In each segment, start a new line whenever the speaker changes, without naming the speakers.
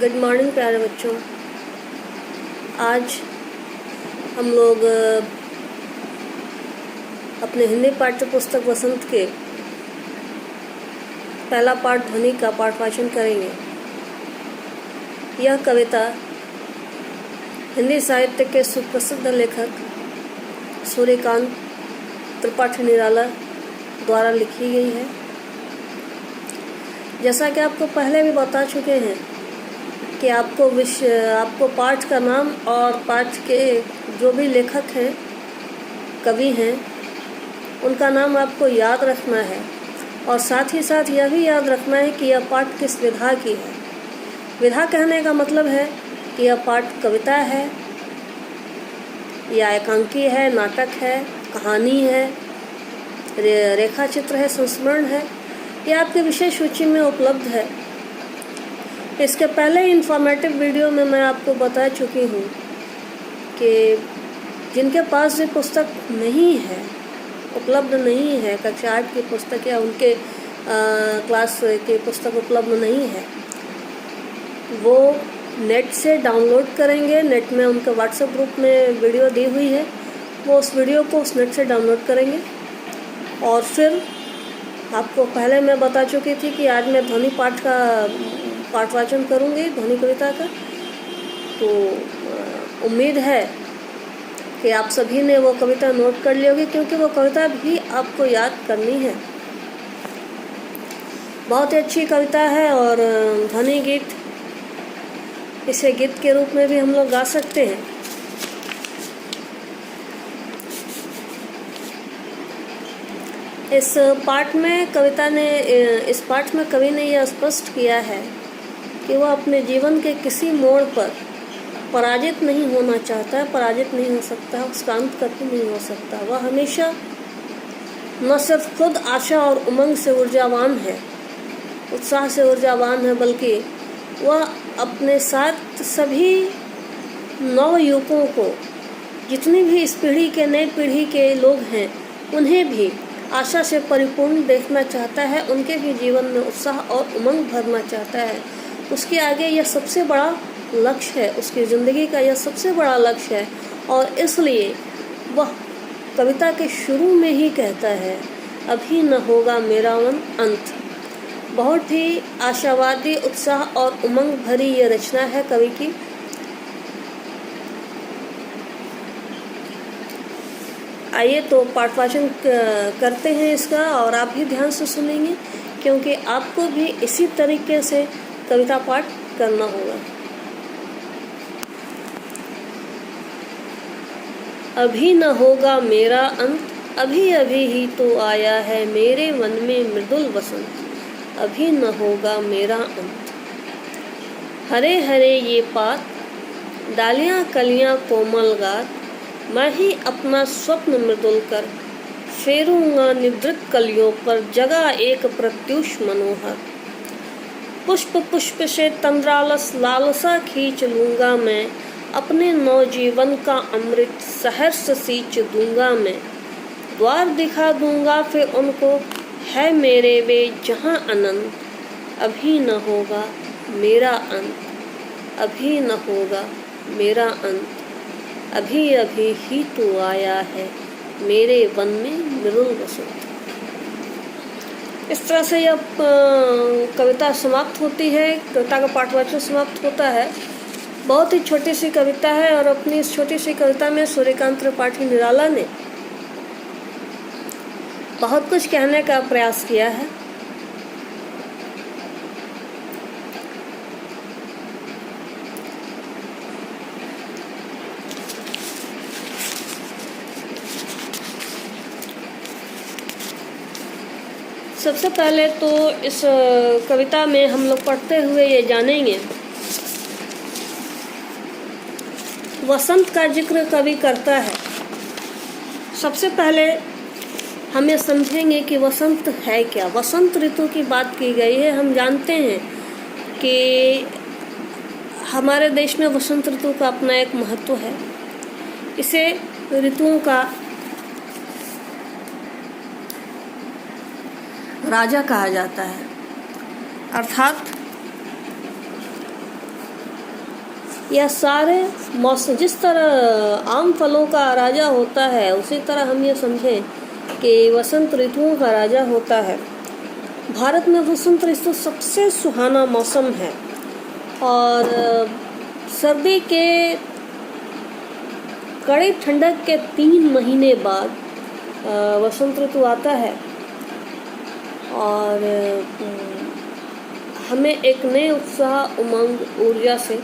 Good morning प्यारे बच्चों। आज हम लोग अपने हिंदी पाठ्य पुस्तक वसंत के पहला पाठ ध्वनि का पाठ वाचन करेंगे। यह कविता हिंदी साहित्य के सुप्रसिद्ध लेखक सूर्यकांत त्रिपाठी निराला द्वारा लिखी गई है। जैसा कि आपको पहले भी बता चुके हैं कि आपको पाठ का नाम और पाठ के जो भी लेखक हैं, कवि हैं, उनका नाम आपको याद रखना है और साथ ही साथ यह भी याद रखना है कि यह पाठ किस विधा की है। विधा कहने का मतलब है कि यह पाठ कविता है या एकांकी है, नाटक है, कहानी है, रेखा चित्र है, संस्मरण है, यह आपके विशेष सूची में उपलब्ध है। इसके पहले इन्फॉर्मेटिव वीडियो में मैं आपको बता चुकी हूँ कि जिनके पास भी पुस्तक नहीं है, उपलब्ध नहीं है, कक्षा 8 की पुस्तक या उनके क्लास की पुस्तक उपलब्ध नहीं है, वो नेट से डाउनलोड करेंगे। नेट में उनके व्हाट्सएप ग्रुप में वीडियो दी हुई है, वो उस वीडियो को उस नेट से डाउनलोड करेंगे। और फिर आपको पहले मैं बता चुकी थी कि आज मैं ध्वनि पाठ का पाठ वाचन करूँगी, ध्वनि कविता का। तो उम्मीद है कि आप सभी ने वो कविता नोट कर ली होगी, क्योंकि वो कविता भी आपको याद करनी है। बहुत ही अच्छी कविता है और ध्वनि गीत, इसे गीत के रूप में भी हम लोग गा सकते हैं। इस पाठ में कवि ने यह स्पष्ट किया है कि वह अपने जीवन के किसी मोड़ पर पराजित नहीं होना चाहता है, पराजित नहीं हो सकता, उसका अंत कभी नहीं हो सकता। वह हमेशा न सिर्फ खुद आशा और उमंग से ऊर्जावान है, उत्साह से ऊर्जावान है, बल्कि वह अपने साथ सभी नवयुवकों को, जितनी भी इस पीढ़ी के, नई पीढ़ी के लोग हैं, उन्हें भी आशा से परिपूर्ण देखना चाहता है, उनके भी जीवन में उत्साह और उमंग भरना चाहता है। उसके आगे यह सबसे बड़ा लक्ष्य है, उसकी ज़िंदगी का यह सबसे बड़ा लक्ष्य है। और इसलिए वह कविता के शुरू में ही कहता है, अभी न होगा मेरा अंत। बहुत ही आशावादी, उत्साह और उमंग भरी यह रचना है कवि की। आइए तो पाठ वाचन करते हैं इसका, और आप भी ध्यान से सुनेंगे, क्योंकि आपको भी इसी तरीके से कविता पाठ करना होगा। अभी न होगा मेरा अंत, अभी अभी ही तो आया है मेरे मन में मृदुल वसंत। अभी न होगा मेरा अंत। हरे हरे ये पात, डालियां कलियां कोमल गात, मैं ही अपना स्वप्न मृदुल कर फेरूंगा निद्रित कलियों पर, जगह एक प्रत्युष मनोहर। पुष्प पुष्प से तंद्रालस लालसा खींच लूंगा मैं, अपने नवजीवन का अमृत सहर्ष सींच दूंगा मैं। द्वार दिखा दूंगा फिर उनको, है मेरे वे जहां अनंत। अभी न होगा मेरा अंत, अभी न होगा मेरा अंत, अभी अभी ही तो आया है मेरे वन में मृदुल वसंत। इस तरह से यह कविता समाप्त होती है, कविता का पाठवाचन समाप्त होता है। बहुत ही छोटी सी कविता है और अपनी इस छोटी सी कविता में सूर्यकांत त्रिपाठी निराला ने बहुत कुछ कहने का प्रयास किया है। सबसे पहले तो इस कविता में हम लोग पढ़ते हुए ये जानेंगे, वसंत का जिक्र कवि करता है। सबसे पहले हम ये समझेंगे कि वसंत है क्या। वसंत ऋतु की बात की गई है। हम जानते हैं कि हमारे देश में वसंत ऋतु का अपना एक महत्व है। इसे ऋतुओं का राजा कहा जाता है, अर्थात यह सारे मौसम, जिस तरह आम फलों का राजा होता है, उसी तरह हम ये समझें कि वसंत ऋतुओं का राजा होता है। भारत में वसंत ऋतु सबसे सुहाना मौसम है और सर्दी के कड़े ठंडक के 3 महीने बाद वसंत ऋतु आता है और हमें एक नए उत्साह, उमंग, ऊर्जा से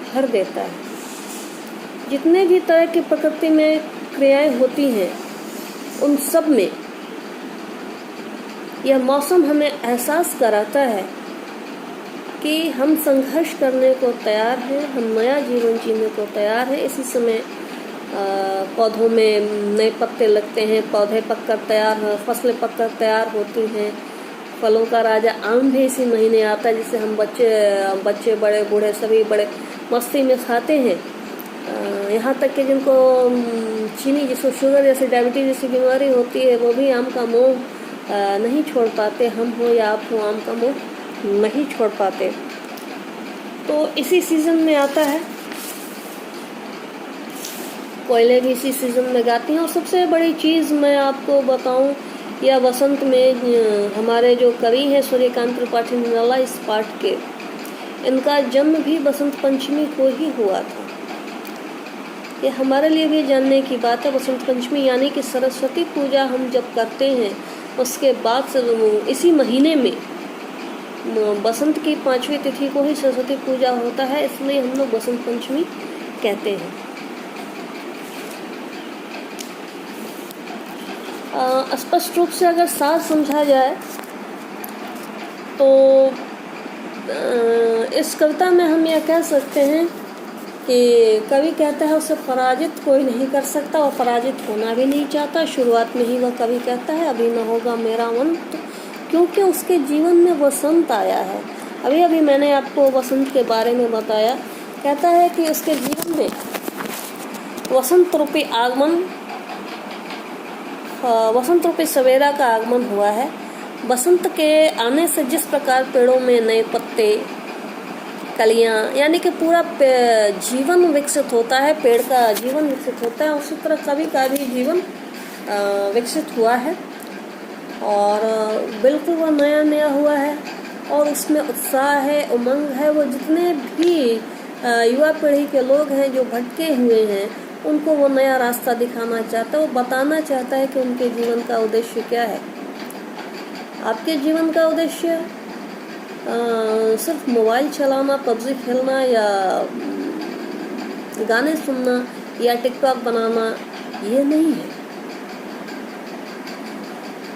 भर देता है। जितने भी तरह की प्रकृति में क्रियाएं होती हैं, उन सब में यह मौसम हमें एहसास कराता है कि हम संघर्ष करने को तैयार हैं, हम नया जीवन जीने को तैयार हैं। इसी समय पौधों में नए पत्ते लगते हैं, पौधे पककर तैयार हो, फसलें पककर तैयार होती हैं। फलों का राजा आम भी इसी महीने आता है, जिसे हम बच्चे बड़े बूढ़े सभी बड़े मस्ती में खाते हैं। यहाँ तक कि जिनको चीनी, जिसको शुगर जैसे डायबिटीज जैसी बीमारी होती है, वो भी आम का मोह नहीं छोड़ पाते। हम हो या आप हो, आम का मोह नहीं छोड़ पाते। तो इसी सीज़न में आता है। कोयले भी इसी सीज़न में गाती हैं। और सबसे बड़ी चीज़ मैं आपको बताऊं, या वसंत में हमारे जो कवि हैं सूर्यकांत त्रिपाठी निराला इस पाठ के, इनका जन्म भी बसंत पंचमी को ही हुआ था। ये हमारे लिए भी जानने की बात है। बसंत पंचमी यानी कि सरस्वती पूजा हम जब करते हैं, उसके बाद से इसी महीने में बसंत की 5वीं तिथि को ही सरस्वती पूजा होता है, इसलिए हम लोग बसंत पंचमी कहते हैं। स्पष्ट रूप से अगर सार समझा जाए तो इस कविता में हम यह कह सकते हैं कि कवि कहता है उसे पराजित कोई नहीं कर सकता और पराजित होना भी नहीं चाहता। शुरुआत में ही वह कवि कहता है अभी न होगा मेरा अंत, क्योंकि उसके जीवन में वसंत आया है। अभी मैंने आपको वसंत के बारे में बताया। कहता है कि उसके जीवन में वसंत रूपी आगमन, वसंत रूपी सवेरा का आगमन हुआ है। बसंत के आने से जिस प्रकार पेड़ों में नए पत्ते, कलियां, यानी कि पूरा जीवन विकसित होता है, पेड़ का जीवन विकसित होता है, उसी तरह कवि का भी जीवन विकसित हुआ है और बिल्कुल वो नया नया हुआ है और उसमें उत्साह है, उमंग है। वो जितने भी युवा पीढ़ी के लोग हैं जो भटके हुए हैं, उनको वो नया रास्ता दिखाना चाहता है। वो बताना चाहता है कि उनके जीवन का उद्देश्य क्या है। आपके जीवन का उद्देश्य सिर्फ मोबाइल चलाना, पबजी खेलना या गाने सुनना या टिकटॉक बनाना ये नहीं है।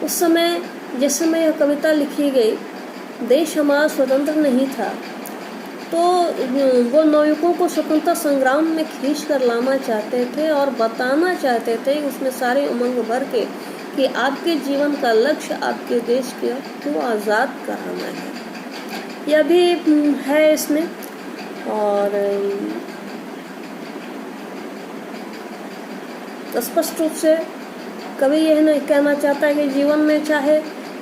उस समय, जिस समय यह कविता लिखी गई, देश हमारा स्वतंत्र नहीं था, तो वो नवयुवकों को स्वतंत्रता संग्राम में खींच कर लाना चाहते थे और बताना चाहते थे उसमें सारे उमंग भर के कि आपके जीवन का लक्ष्य आपके देश को आज़ाद कराना है। यह भी है इसमें। और स्पष्ट रूप से कवि यह नहीं कहना चाहता है कि जीवन में चाहे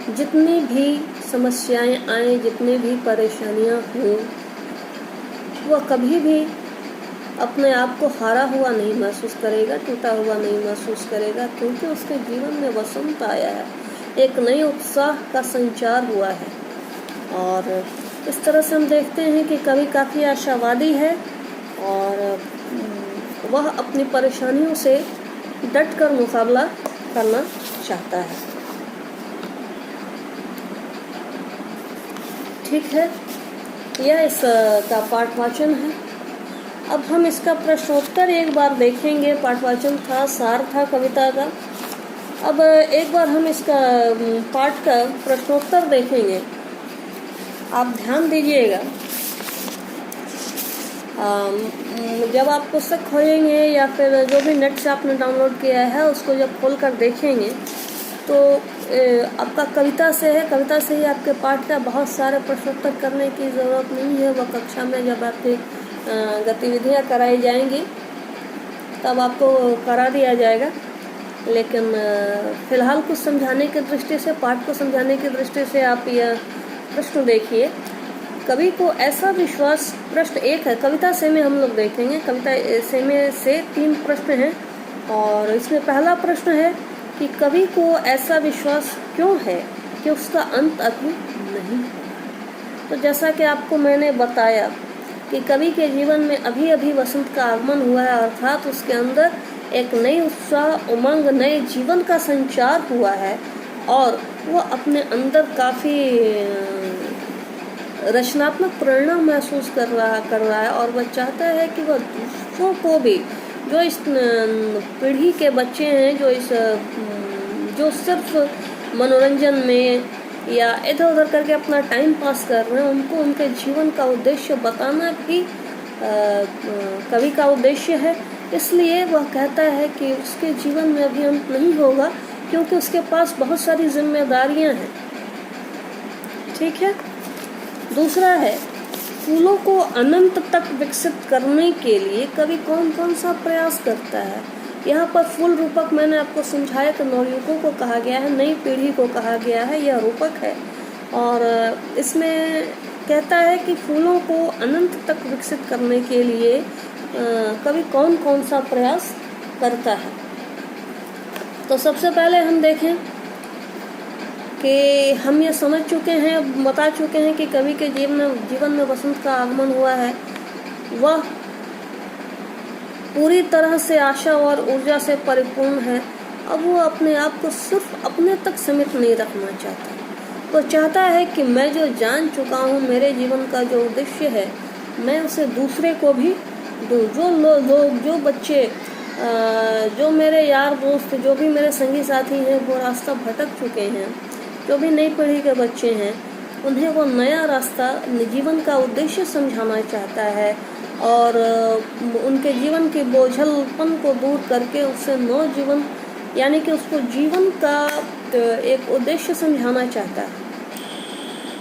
जितनी भी समस्याएं आए, जितनी भी परेशानियां हों, वह कभी भी अपने आप को हारा हुआ नहीं महसूस करेगा, टूटा हुआ नहीं महसूस करेगा, क्योंकि उसके जीवन में वसंत आया है, एक नए उत्साह का संचार हुआ है। और इस तरह से हम देखते हैं कि कवि काफ़ी आशावादी है और वह अपनी परेशानियों से डट कर मुकाबला करना चाहता है। ठीक है, यह इसका पाठवाचन है। अब हम इसका प्रश्नोत्तर एक बार देखेंगे। पाठवाचन था, सार था कविता का। अब एक बार हम इसका पाठ का प्रश्नोत्तर देखेंगे। आप ध्यान दीजिएगा। जब आप पुस्तक खोलेंगे या फिर जो भी नेट से आपने डाउनलोड किया है उसको जब खोल कर देखेंगे तो आपका कविता से है, कविता से ही आपके पाठ का बहुत सारे प्रश्नोत्तर करने की ज़रूरत नहीं है। वह कक्षा में जब आपकी गतिविधियाँ कराई जाएंगी तब आपको करा दिया जाएगा। लेकिन फ़िलहाल कुछ समझाने की दृष्टि से, पाठ को समझाने की दृष्टि से आप यह प्रश्न देखिए कवि को ऐसा विश्वास, प्रश्न 1 है, कविता से में हम लोग देखेंगे, कविता से में से 3 प्रश्न हैं और इसमें पहला प्रश्न है कि कवि को ऐसा विश्वास क्यों है कि उसका अंत अभी नहीं है। तो जैसा कि आपको मैंने बताया कि कवि के जीवन में अभी अभी वसंत का आगमन हुआ है, अर्थात उसके अंदर एक नई उत्साह, उमंग, नए जीवन का संचार हुआ है और वो अपने अंदर काफ़ी रचनात्मक प्रेरणा महसूस कर रहा है और वह चाहता है कि वह दूसरों को भी, जो इस पीढ़ी के बच्चे हैं, जो सिर्फ मनोरंजन में या इधर उधर करके अपना टाइम पास कर रहे हैं, उनको उनके जीवन का उद्देश्य बताना भी कवि का उद्देश्य है। इसलिए वह कहता है कि उसके जीवन में अभी अंत नहीं होगा क्योंकि उसके पास बहुत सारी जिम्मेदारियां हैं। ठीक है। दूसरा है, फूलों को अनंत तक विकसित करने के लिए कवि कौन कौन सा प्रयास करता है। यहाँ पर फूल रूपक मैंने आपको समझाया कि नवयुवकों को कहा गया है, नई पीढ़ी को कहा गया है, यह रूपक है और इसमें कहता है कि फूलों को अनंत तक विकसित करने के लिए कवि कौन कौन सा प्रयास करता है। तो सबसे पहले हम देखें कि हम ये समझ चुके हैं, बता चुके हैं कि कवि के जीवन में वसंत का आगमन हुआ है। वह पूरी तरह से आशा और ऊर्जा से परिपूर्ण है। अब वो अपने आप को सिर्फ अपने तक सीमित नहीं रखना चाहता, वो चाहता है कि मैं जो जान चुका हूँ, मेरे जीवन का जो उद्देश्य है, मैं उसे दूसरे को भी दूँ। जो बच्चे, जो मेरे यार दोस्त, जो भी मेरे संगी साथी हैं, वो रास्ता भटक चुके हैं, जो भी नई पीढ़ी के बच्चे हैं, उन्हें वो नया रास्ता, जीवन का उद्देश्य समझाना चाहता है और उनके जीवन के बोझलपन को दूर करके उससे नौ जीवन, यानी कि उसको जीवन का एक उद्देश्य समझाना चाहता है,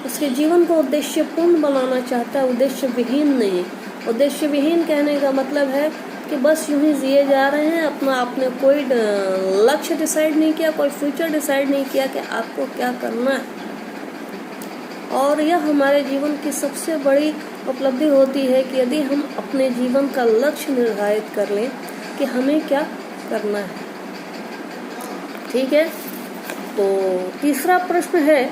उसके जीवन को उद्देश्यपूर्ण बनाना चाहता है, उद्देश्य विहीन नहीं। उद्देश्य विहीन कहने का मतलब है कि बस यूं ही जिए जा रहे हैं, आपने कोई लक्ष्य डिसाइड नहीं किया, कोई फ्यूचर डिसाइड नहीं किया कि आपको क्या करना है। और यह हमारे जीवन की सबसे बड़ी उपलब्धि होती है कि यदि हम अपने जीवन का लक्ष्य निर्धारित कर लें कि हमें क्या करना है। ठीक है। तो तीसरा प्रश्न है,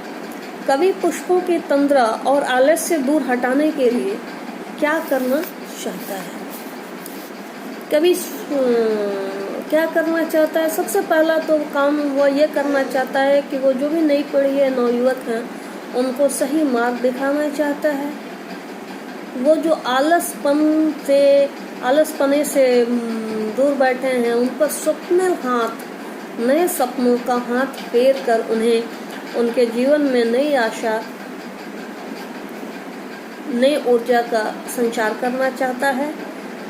कवि पुष्पों की तंद्रा और आलस्य दूर हटाने के लिए क्या करना चाहता है। कवि क्या करना चाहता है? सबसे पहला तो काम वो ये करना चाहता है कि वो जो भी नई पीढ़ी है, नवयुवक हैं, उनको सही मार्ग दिखाना चाहता है। वो जो आलसपने से दूर बैठे हैं, उन पर स्वप्न हाथ, नए सपनों का हाथ फेर कर उन्हें उनके जीवन में नई आशा, नई ऊर्जा का संचार करना चाहता है,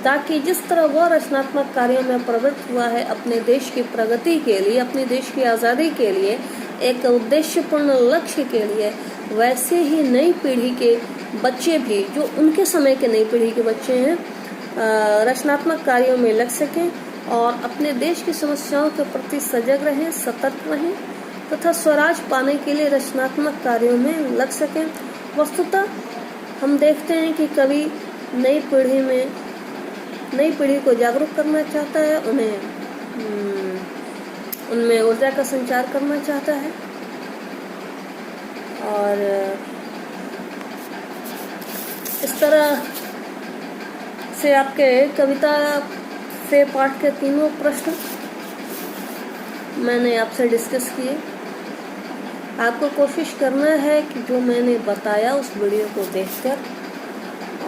ताकि जिस तरह वह रचनात्मक कार्यों में प्रवृत्त हुआ है अपने देश की प्रगति के लिए, अपने देश की आज़ादी के लिए, एक उद्देश्यपूर्ण लक्ष्य के लिए, वैसे ही नई पीढ़ी के बच्चे भी, जो उनके समय के नई पीढ़ी के बच्चे हैं, रचनात्मक कार्यों में लग सकें और अपने देश की समस्याओं के प्रति सजग रहें, सतर्क रहें तथा स्वराज पाने के लिए रचनात्मक कार्यों में लग सकें। वस्तुतः हम देखते हैं कि कवि नई पीढ़ी को जागरूक करना चाहता है, उनमें ऊर्जा का संचार करना चाहता है और इस तरह से आपके कविता से पाठ के तीनों प्रश्न मैंने आपसे डिस्कस किए। आपको कोशिश करना है कि जो मैंने बताया उस वीडियो को देखकर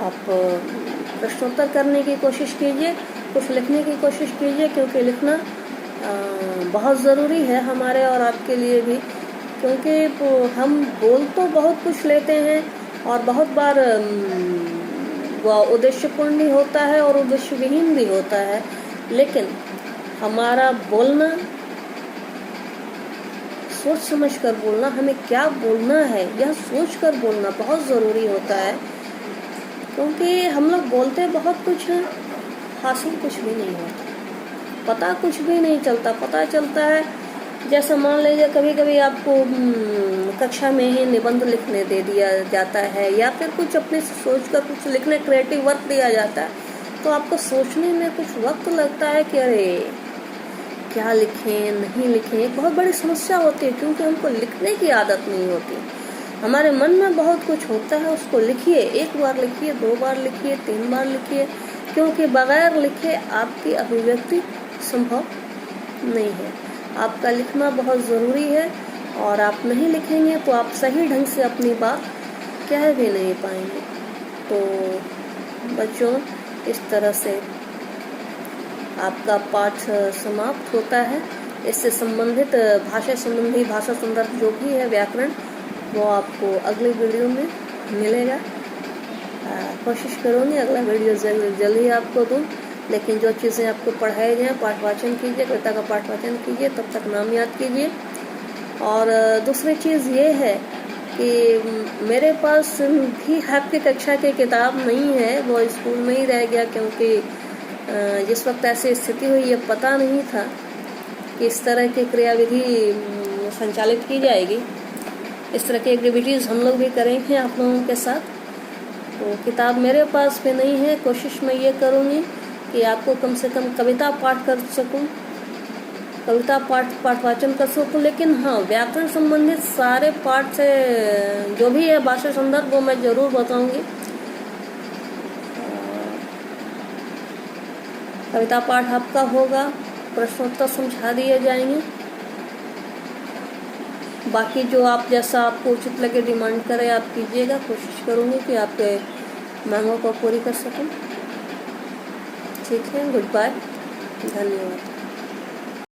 आप प्रश्नोत्तर करने की कोशिश कीजिए, कुछ लिखने की कोशिश कीजिए, क्योंकि लिखना बहुत ज़रूरी है हमारे और आपके लिए भी, क्योंकि हम बोल तो बहुत कुछ लेते हैं और बहुत बार वह उद्देश्यपूर्ण भी होता है और उद्देश्य विहीन भी होता है, लेकिन हमारा बोलना, सोच समझ कर बोलना, हमें क्या बोलना है यह सोच कर बोलना बहुत ज़रूरी होता है, क्योंकि हम लोग बोलते बहुत कुछ हैं, हासिल कुछ भी नहीं होता, पता कुछ भी नहीं चलता। पता चलता है जैसे मान लीजिए कभी कभी आपको कक्षा में ही निबंध लिखने दे दिया जाता है, या फिर कुछ अपने से सोच कर कुछ लिखने क्रिएटिव वर्क दिया जाता है, तो आपको सोचने में कुछ वक्त लगता है कि अरे क्या लिखें नहीं लिखें। एक बहुत बड़ी समस्या होती है, क्योंकि हमको लिखने की आदत नहीं होती। हमारे मन में बहुत कुछ होता है, उसको लिखिए, 1 बार लिखिए, 2 बार लिखिए, 3 बार लिखिए, क्योंकि बगैर लिखे आपकी अभिव्यक्ति संभव नहीं है। आपका लिखना बहुत ज़रूरी है, और आप नहीं लिखेंगे तो आप सही ढंग से अपनी बात कह भी नहीं पाएंगे। तो बच्चों, इस तरह से आपका पाठ समाप्त होता है। इससे संबंधित भाषा संबंधी भाषा संदर्भ जो भी है व्याकरण, वो आपको अगले वीडियो में मिलेगा। कोशिश करूँगी अगला वीडियो जल्द ही आपको दूँ, लेकिन जो चीज़ें आपको पढ़ाए जाएँ, पाठ वाचन कीजिए, कविता का पाठ वाचन कीजिए, तब तक नाम याद कीजिए। और दूसरी चीज़ ये है कि मेरे पास भी आपकी कक्षा की किताब नहीं है, वो स्कूल में ही रह गया, क्योंकि जिस वक्त ऐसी स्थिति हुई ये पता नहीं था कि इस तरह की क्रियाविधि संचालित की जाएगी। इस तरह की एक्टिविटीज़ हम लोग भी करेंगे आप लोगों के साथ। तो किताब मेरे पास भी नहीं है। कोशिश मैं ये करूँगी कि आपको कम से कम कविता पाठ कर सकूँ, कविता पाठ वाचन कर सकूँ। लेकिन हाँ, व्याकरण संबंधित सारे पाठ से जो भी है भाषा संदर्भ, वो मैं ज़रूर बताऊँगी। कविता पाठ आपका होगा, प्रश्नोत्तर समझा दिए जाएंगे। बाकी जो आप जैसा आपको उचित लगे डिमांड करें आप कीजिएगा। कोशिश करूँगी कि आपके मांगों को पूरी कर सकूं। ठीक है, गुड बाय, धन्यवाद।